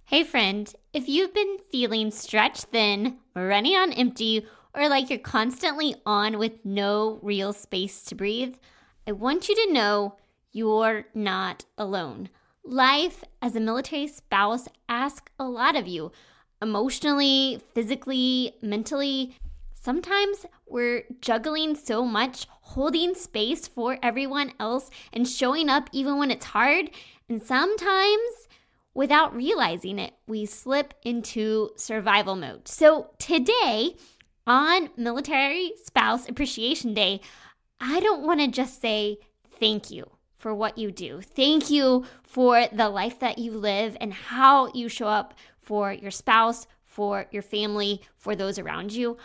Hey friend, if you've been feeling stretched thin, running on empty, or like you're constantly on with no real space to breathe, I want you to know you're not alone. Life as a military spouse asks a lot of you, emotionally, physically, mentally. Sometimes we're juggling so much, holding space for everyone else and showing up even when it's hard. And sometimes, without realizing it, we slip into survival mode. So today, on Military Spouse Appreciation Day, I don't want to just say thank you for what you do. Thank you for the life that you live and how you show up for your spouse, for your family, for those around you.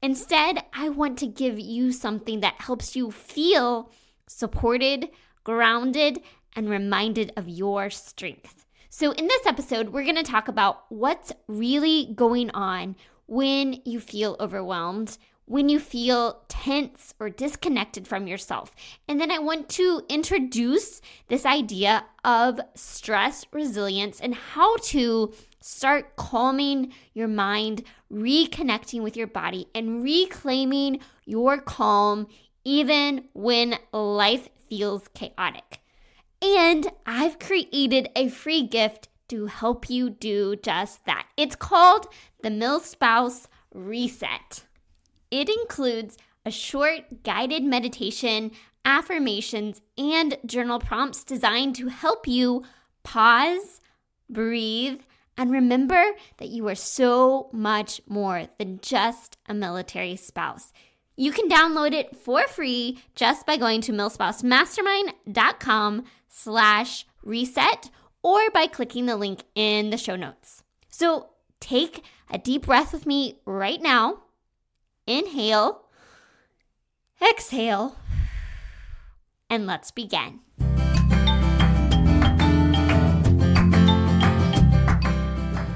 Instead, I want to give you something that helps you feel supported, grounded, and reminded of your strength. So in this episode, we're going to talk about what's really going on when you feel overwhelmed, when you feel tense or disconnected from yourself. And then I want to introduce this idea of stress resilience and how to start calming your mind, reconnecting with your body, and reclaiming your calm even when life feels chaotic. And I've created a free gift to help you do just that. It's called the Milspouse Reset. It includes a short guided meditation, affirmations, and journal prompts designed to help you pause, breathe, and remember that you are so much more than just a military spouse. You can download it for free just by going to milspousemastermind.com/reset or by clicking the link in the show notes. So take a deep breath with me right now. Inhale, exhale, and let's begin.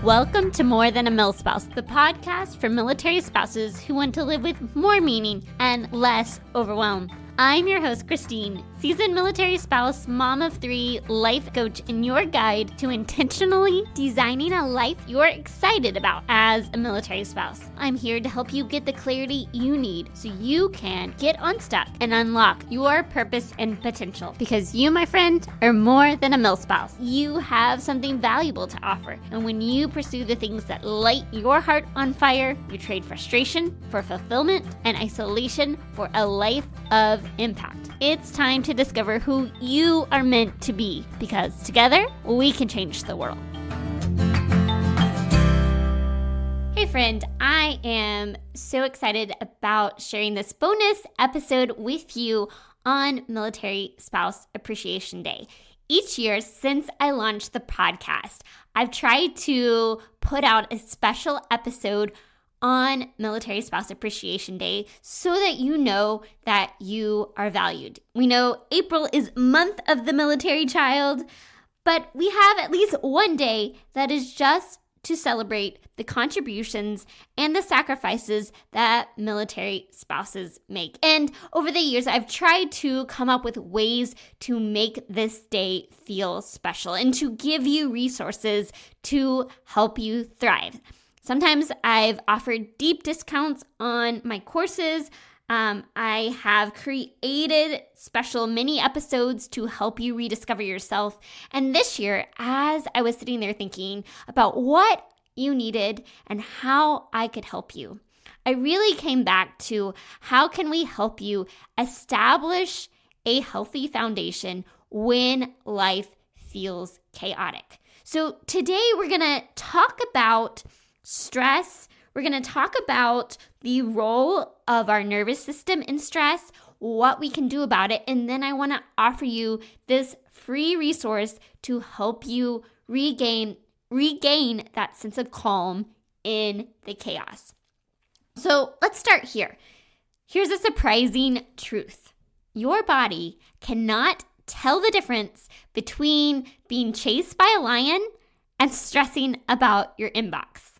Welcome to More Than a Milspouse, the podcast for military spouses who want to live with more meaning and less overwhelm. I'm your host, Christine, seasoned military spouse, mom of 3, life coach, and your guide to intentionally designing a life you're excited about as a military spouse. I'm here to help you get the clarity you need so you can get unstuck and unlock your purpose and potential. Because you, my friend, are more than a milspouse. You have something valuable to offer. And when you pursue the things that light your heart on fire, you trade frustration for fulfillment and isolation for a life of impact. It's time to discover who you are meant to be, because together we can change the world. Hey friend, I am so excited about sharing this bonus episode with you on Military Spouse Appreciation Day. Each year since I launched the podcast, I've tried to put out a special episode on Military Spouse Appreciation Day so that you know that you are valued. We know April is month of the military child, but we have at least one day that is just to celebrate the contributions and the sacrifices that military spouses make. And over the years, I've tried to come up with ways to make this day feel special and to give you resources to help you thrive. Sometimes I've offered deep discounts on my courses. I have created special mini episodes to help you rediscover yourself. And this year, as I was sitting there thinking about what you needed and how I could help you, I really came back to how can we help you establish a healthy foundation when life feels chaotic. So today we're going to talk about stress. We're going to talk about the role of our nervous system in stress, what we can do about it, and then I want to offer you this free resource to help you regain that sense of calm in the chaos. So let's start here. Here's a surprising truth. Your body cannot tell the difference between being chased by a lion and stressing about your inbox.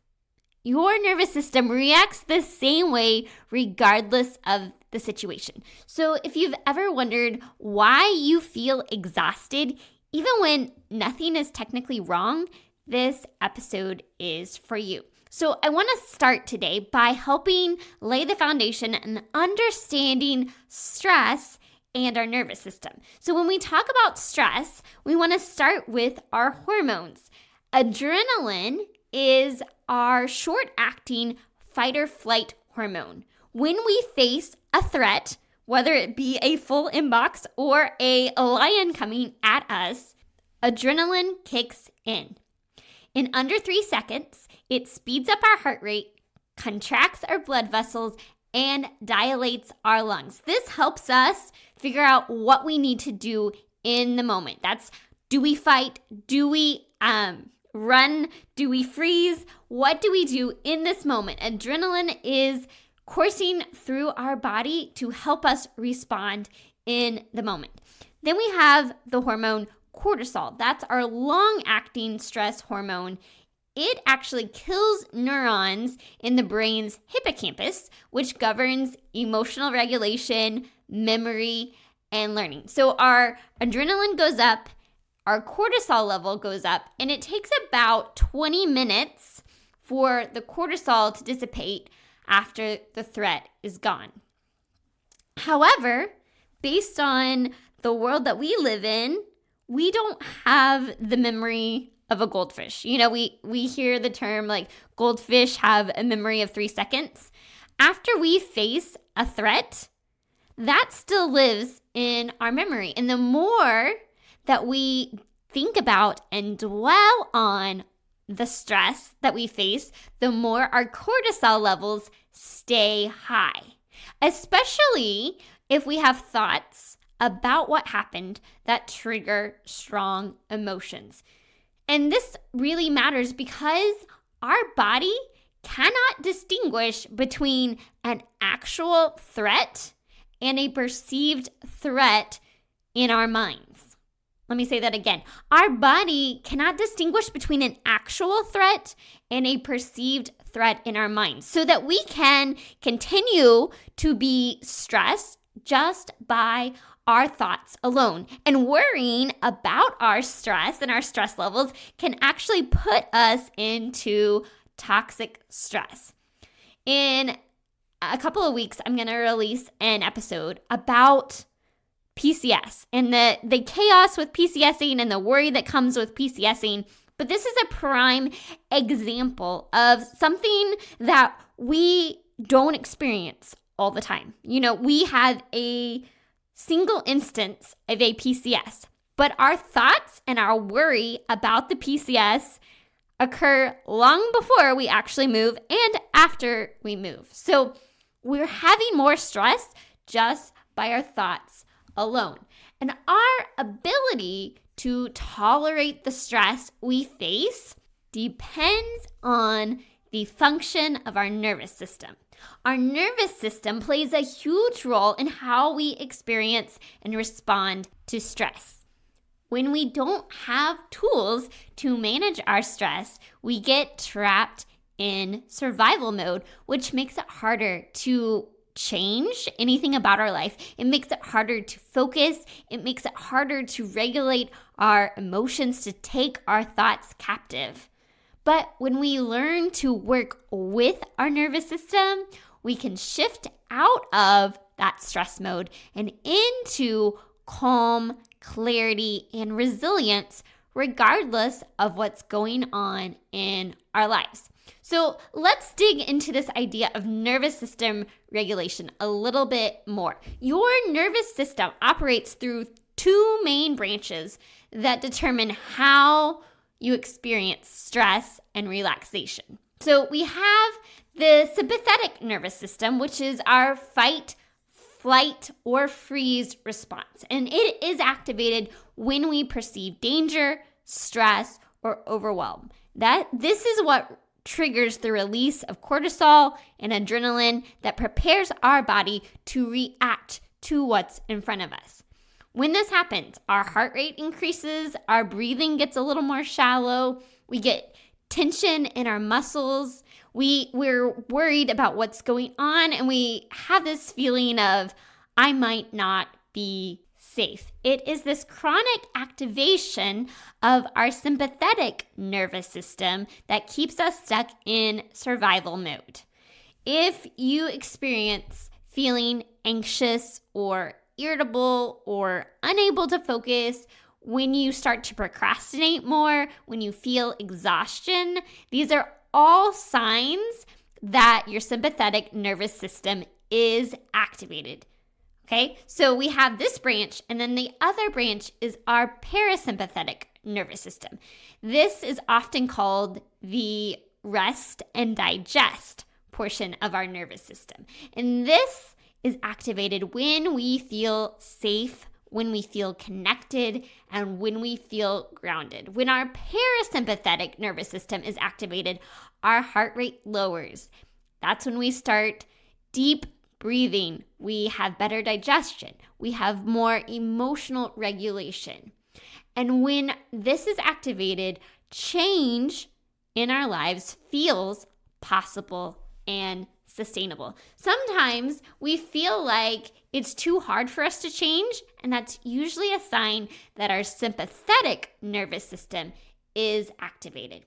Your nervous system reacts the same way regardless of the situation. So if you've ever wondered why you feel exhausted, even when nothing is technically wrong, this episode is for you. So I want to start today by helping lay the foundation and understanding stress and our nervous system. So when we talk about stress, we want to start with our hormones. Adrenaline is our short-acting fight or flight hormone. When we face a threat, whether it be a full inbox or a lion coming at us, adrenaline kicks in. In under 3 seconds, it speeds up our heart rate, contracts our blood vessels, and dilates our lungs. This helps us figure out what we need to do in the moment. That's, do we fight? Do we run? Do we freeze? What do we do in this moment? Adrenaline is coursing through our body to help us respond in the moment. Then we have the hormone cortisol. That's our long-acting stress hormone. It actually kills neurons in the brain's hippocampus, which governs emotional regulation, memory, and learning. So our adrenaline goes up, our cortisol level goes up, and it takes about 20 minutes for the cortisol to dissipate after the threat is gone. However, based on the world that we live in, we don't have the memory of a goldfish. You know, we hear the term like goldfish have a memory of 3 seconds. After we face a threat, that still lives in our memory. And the more that we think about and dwell on the stress that we face, the more our cortisol levels stay high, especially if we have thoughts about what happened that trigger strong emotions. And this really matters because our body cannot distinguish between an actual threat and a perceived threat in our minds. Let me say that again. Our body cannot distinguish between an actual threat and a perceived threat in our minds, so that we can continue to be stressed just by our thoughts alone. And worrying about our stress and our stress levels can actually put us into toxic stress. In a couple of weeks, I'm going to release an episode about PCS and the chaos with PCSing and the worry that comes with PCSing. But this is a prime example of something that we don't experience all the time. You know, we have a single instance of a PCS, but our thoughts and our worry about the PCS occur long before we actually move and after we move. So we're having more stress just by our thoughts alone. And our ability to tolerate the stress we face depends on the function of our nervous system. Our nervous system plays a huge role in how we experience and respond to stress. When we don't have tools to manage our stress, we get trapped in survival mode, which makes it harder to change anything about our life. It makes it harder to focus. It makes it harder to regulate our emotions, to take our thoughts captive. But when we learn to work with our nervous system, we can shift out of that stress mode and into calm, clarity, and resilience, regardless of what's going on in our lives. So let's dig into this idea of nervous system regulation a little bit more. Your nervous system operates through 2 main branches that determine how you experience stress and relaxation. So we have the sympathetic nervous system, which is our fight, flight, or freeze response. And it is activated when we perceive danger, stress, or overwhelm. This is what triggers the release of cortisol and adrenaline that prepares our body to react to what's in front of us. When this happens, our heart rate increases, our breathing gets a little more shallow, we get tension in our muscles, we're worried about what's going on, and we have this feeling of, I might not be safe. It is this chronic activation of our sympathetic nervous system that keeps us stuck in survival mode. If you experience feeling anxious or irritable or unable to focus, when you start to procrastinate more, when you feel exhaustion, these are all signs that your sympathetic nervous system is activated. Okay, so we have this branch, and then the other branch is our parasympathetic nervous system. This is often called the rest and digest portion of our nervous system. And this is activated when we feel safe, when we feel connected, and when we feel grounded. When our parasympathetic nervous system is activated, our heart rate lowers. That's when we start deep breathing. We have better digestion. We have more emotional regulation. And when this is activated, change in our lives feels possible and sustainable. Sometimes we feel like it's too hard for us to change, and that's usually a sign that our sympathetic nervous system is activated.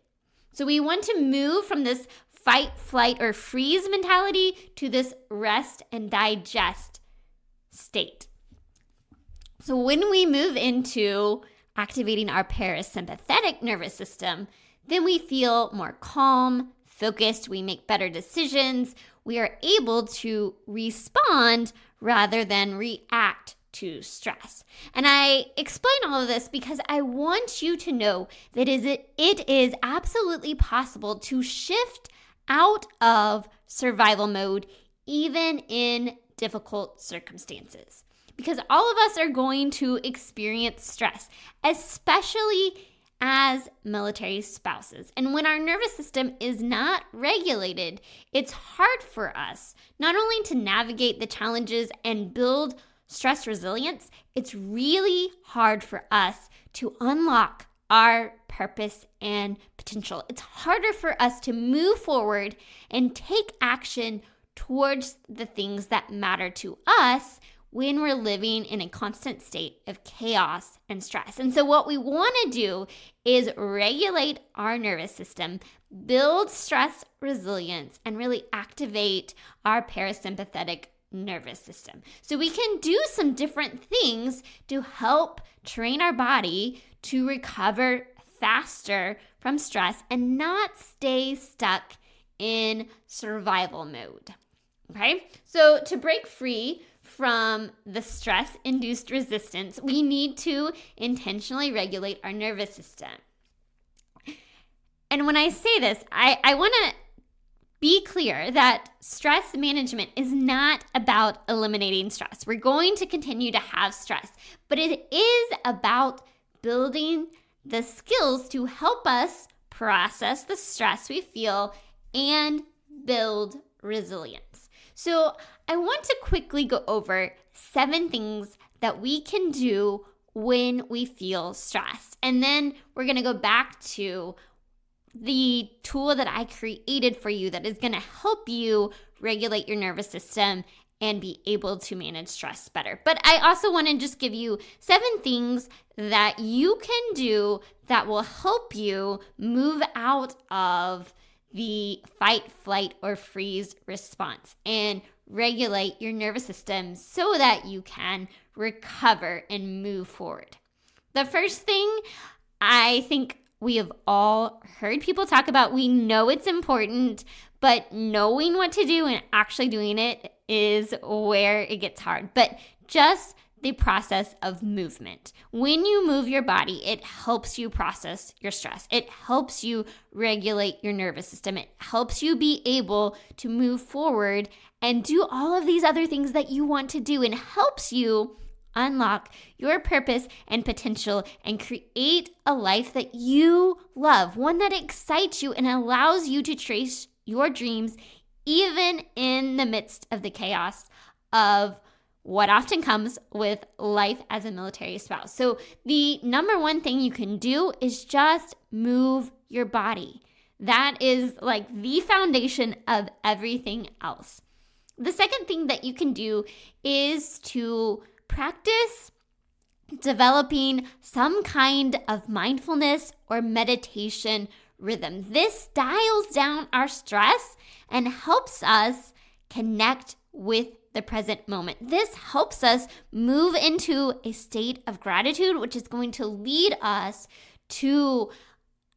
So we want to move from this fight, flight, or freeze mentality to this rest and digest state. So when we move into activating our parasympathetic nervous system, then we feel more calm, focused, we make better decisions, we are able to respond rather than react to stress. And I explain all of this because I want you to know that it is absolutely possible to shift out of survival mode even in difficult circumstances. Because all of us are going to experience stress, especially as military spouses. And when our nervous system is not regulated, it's hard for us not only to navigate the challenges and build stress resilience, it's really hard for us to unlock our purpose and potential. It's harder for us to move forward and take action towards the things that matter to us when we're living in a constant state of chaos and stress. And so what we want to do is regulate our nervous system, build stress resilience, and really activate our parasympathetic nervous system. So we can do some different things to help train our body to recover faster from stress and not stay stuck in survival mode. Okay? So to break free from the stress-induced resistance, we need to intentionally regulate our nervous system. And when I say this, I want to be clear that stress management is not about eliminating stress. We're going to continue to have stress, but it is about building the skills to help us process the stress we feel and build resilience. So I want to quickly go over 7 things that we can do when we feel stressed. And then we're going to go back to the tool that I created for you that is going to help you regulate your nervous system and be able to manage stress better. But I also want to just give you 7 things that you can do that will help you move out of the fight, flight, or freeze response and regulate your nervous system so that you can recover and move forward. The first thing I think we have all heard people talk about, we know it's important, but knowing what to do and actually doing it is where it gets hard. But just the process of movement. When you move your body, it helps you process your stress. It helps you regulate your nervous system. It helps you be able to move forward and do all of these other things that you want to do, and helps you unlock your purpose and potential and create a life that you love, one that excites you and allows you to chase your dreams even in the midst of the chaos of what often comes with life as a military spouse. So the number one thing you can do is just move your body. That is like the foundation of everything else. The second thing that you can do is to practice developing some kind of mindfulness or meditation rhythm. This dials down our stress and helps us connect with the present moment. This helps us move into a state of gratitude, which is going to lead us to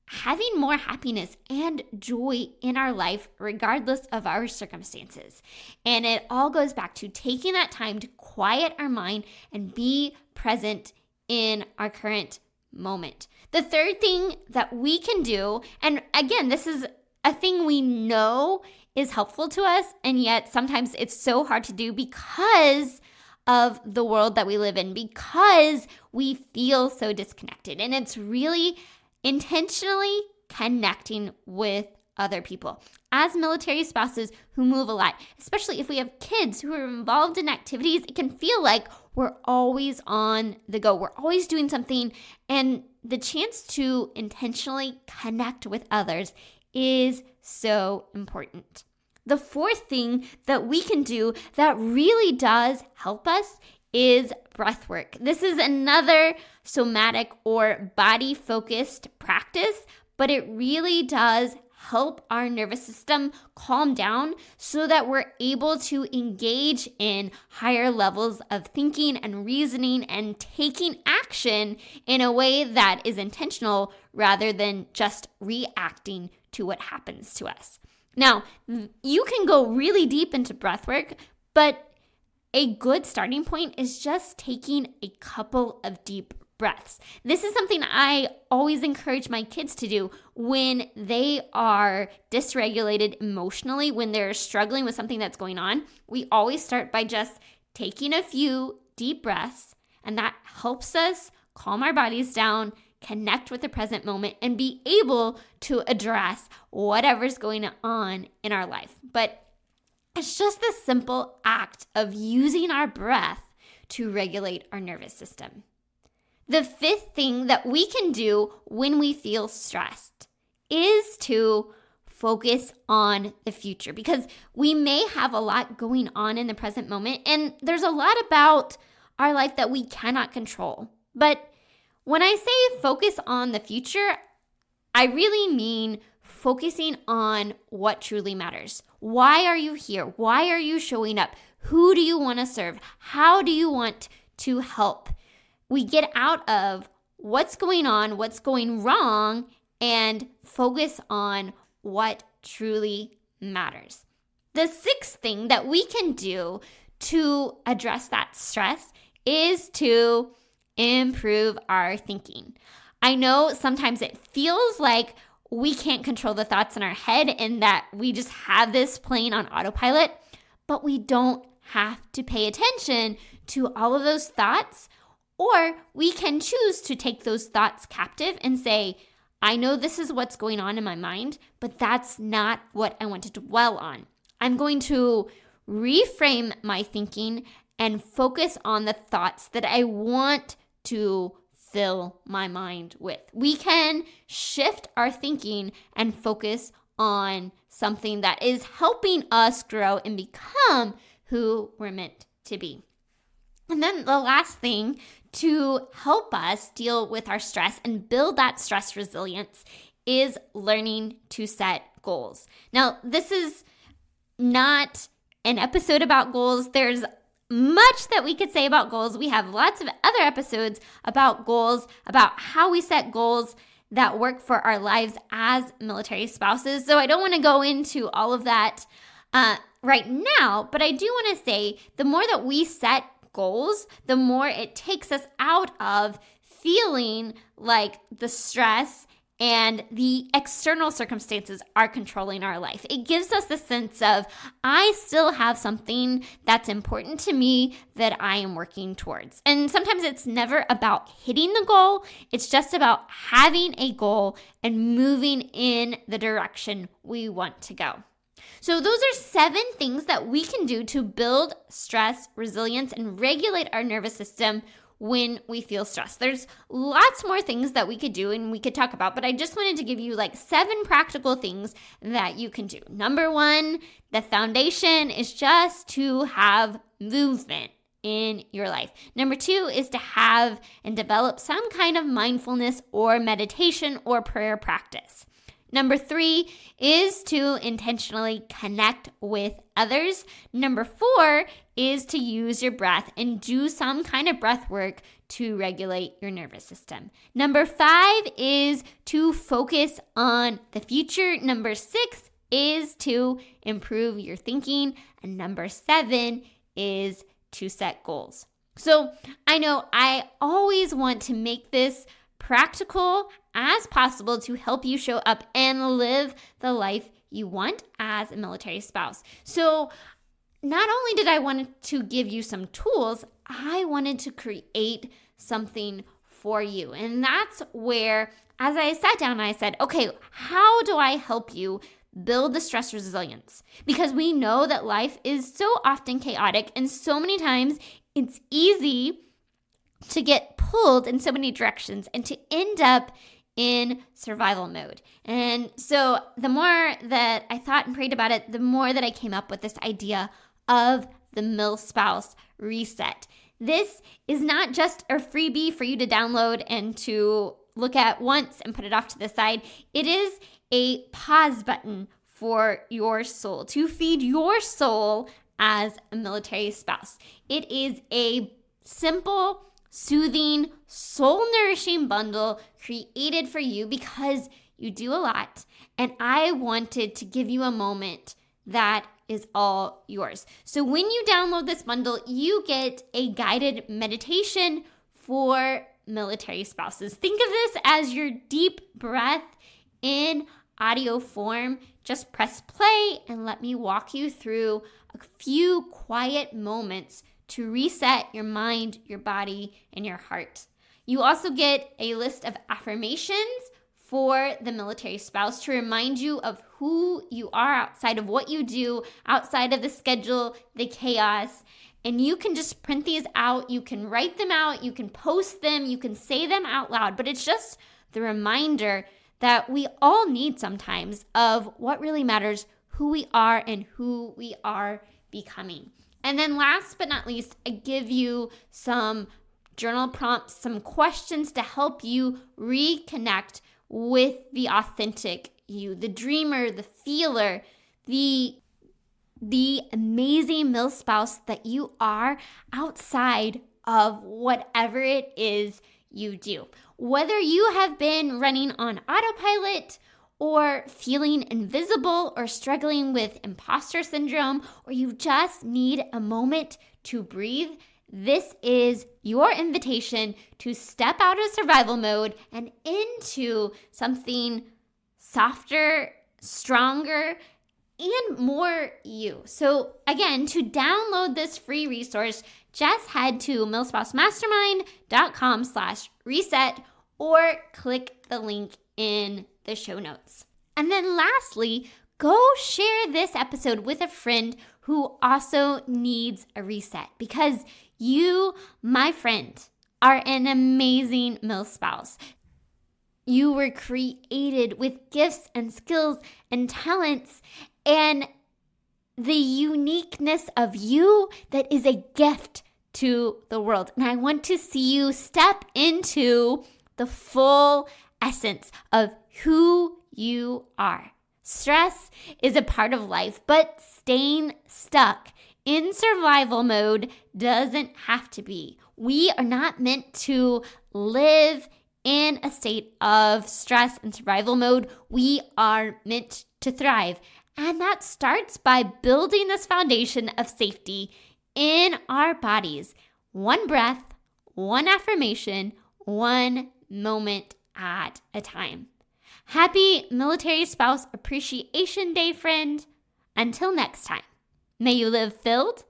having more happiness and joy in our life, regardless of our circumstances. And it all goes back to taking that time to quiet our mind and be present in our current moment. The third thing that we can do, and again, this is a thing we know is helpful to us, and yet sometimes it's so hard to do because of the world that we live in, because we feel so disconnected. And it's really intentionally connecting with other people. As military spouses who move a lot, especially if we have kids who are involved in activities, it can feel like we're always on the go. We're always doing something, and the chance to intentionally connect with others is so important. The fourth thing that we can do that really does help us is breath work. This is another somatic or body-focused practice, but it really does help our nervous system calm down so that we're able to engage in higher levels of thinking and reasoning and taking action in a way that is intentional rather than just reacting to what happens to us. Now, you can go really deep into breath work, but a good starting point is just taking a couple of deep breaths. This is something I always encourage my kids to do when they are dysregulated emotionally, when they're struggling with something that's going on. We always start by just taking a few deep breaths, and that helps us calm our bodies down, connect with the present moment, and be able to address whatever's going on in our life. But it's just the simple act of using our breath to regulate our nervous system. The fifth thing that we can do when we feel stressed is to focus on the future, because we may have a lot going on in the present moment, and there's a lot about our life that we cannot control. But when I say focus on the future, I really mean focusing on what truly matters. Why are you here? Why are you showing up? Who do you want to serve? How do you want to help? We get out of what's going on, what's going wrong, and focus on what truly matters. The sixth thing that we can do to address that stress is to improve our thinking. I know sometimes it feels like we can't control the thoughts in our head and that we just have this playing on autopilot, but we don't have to pay attention to all of those thoughts, or we can choose to take those thoughts captive and say, I know this is what's going on in my mind, but that's not what I want to dwell on. I'm going to reframe my thinking and focus on the thoughts that I want to fill my mind with. We can shift our thinking and focus on something that is helping us grow and become who we're meant to be. And then the last thing to help us deal with our stress and build that stress resilience is learning to set goals. Now, this is not an episode about goals. There's much that we could say about goals. We have lots of other episodes about goals, about how we set goals that work for our lives as military spouses. So I don't want to go into all of that right now, but I do want to say the more that we set goals, the more it takes us out of feeling like the stress and the external circumstances are controlling our life. It gives us the sense of, I still have something that's important to me that I am working towards. And sometimes it's never about hitting the goal. It's just about having a goal and moving in the direction we want to go. So those are 7 things that we can do to build stress, resilience, and regulate our nervous system when we feel stressed. There's lots more things that we could do and we could talk about, but I just wanted to give you 7 practical things that you can do. Number 1, the foundation is just to have movement. in your life. Number 2 is to have and develop some kind of mindfulness or meditation or prayer practice. Number 3 is to intentionally connect with others. Number 4 is to use your breath and do some kind of breath work to regulate your nervous system. Number 5 is to focus on the future. Number 6 is to improve your thinking. And number 7 is to set goals. So I know I always want to make this practical as possible to help you show up and live the life you want as a military spouse. So not only did I want to give you some tools, I wanted to create something for you. And that's where, as I sat down, I said, okay, how do I help you build the stress resilience? Because we know that life is so often chaotic, and so many times it's easy to get pulled in so many directions and to end up in survival mode. And so the more that I thought and prayed about it, the more that I came up with this idea of the Milspouse Reset. This is not just a freebie for you to download and to look at once and put it off to the side. It is a pause button for your soul, to feed your soul as a military spouse. It is a simple, soothing, soul-nourishing bundle created for you because you do a lot. And I wanted to give you a moment that is all yours. So when you download this bundle, you get a guided meditation for military spouses. Think of this as your deep breath in audio form. Just press play and let me walk you through a few quiet moments to reset your mind, your body, and your heart. You also get a list of affirmations for the military spouse to remind you of who you are outside of what you do, outside of the schedule, the chaos. And you can just print these out. You can write them out. You can post them. You can say them out loud. But it's just the reminder that we all need sometimes of what really matters, who we are and who we are becoming. And then last but not least, I give you some journal prompts, some questions to help you reconnect with the authentic you, the dreamer, the feeler, the amazing milspouse that you are outside of whatever it is you do. Whether you have been running on autopilot or feeling invisible or struggling with imposter syndrome, or you just need a moment to breathe, this is your invitation to step out of survival mode and into something softer, stronger, and more you. So again, to download this free resource, just head to milspousemastermind.com/reset or click the link in the show notes. And then lastly, go share this episode with a friend who also needs a reset, because you, my friend, are an amazing milspouse. You were created with gifts and skills and talents and the uniqueness of you that is a gift to the world. And I want to see you step into the full essence of who you are. Stress is a part of life, but staying stuck in survival mode doesn't have to be. We are not meant to live in a state of stress and survival mode. We are meant to thrive. And that starts by building this foundation of safety in our bodies. One breath, one affirmation, one moment at a time. Happy Military Spouse Appreciation Day, friend. Until next time, may you live filled,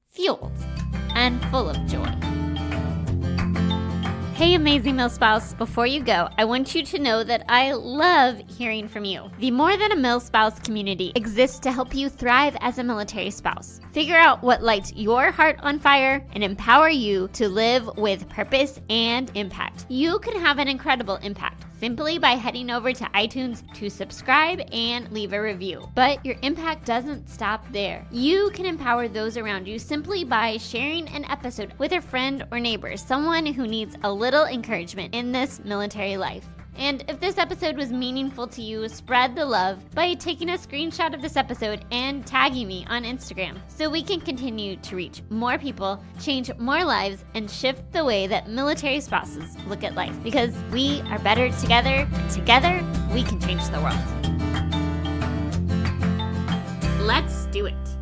fueled, and full of joy. Hey, amazing milspouse, before you go, I want you to know that I love hearing from you. The More Than a Milspouse community exists to help you thrive as a military spouse. Figure out what lights your heart on fire and empower you to live with purpose and impact. You can have an incredible impact. simply by heading over to iTunes to subscribe and leave a review. But your impact doesn't stop there. You can empower those around you simply by sharing an episode with a friend or neighbor, someone who needs a little encouragement in this military life. And if this episode was meaningful to you, spread the love by taking a screenshot of this episode and tagging me on Instagram so we can continue to reach more people, change more lives, and shift the way that military spouses look at life. Because we are better together. Together, we can change the world. Let's do it.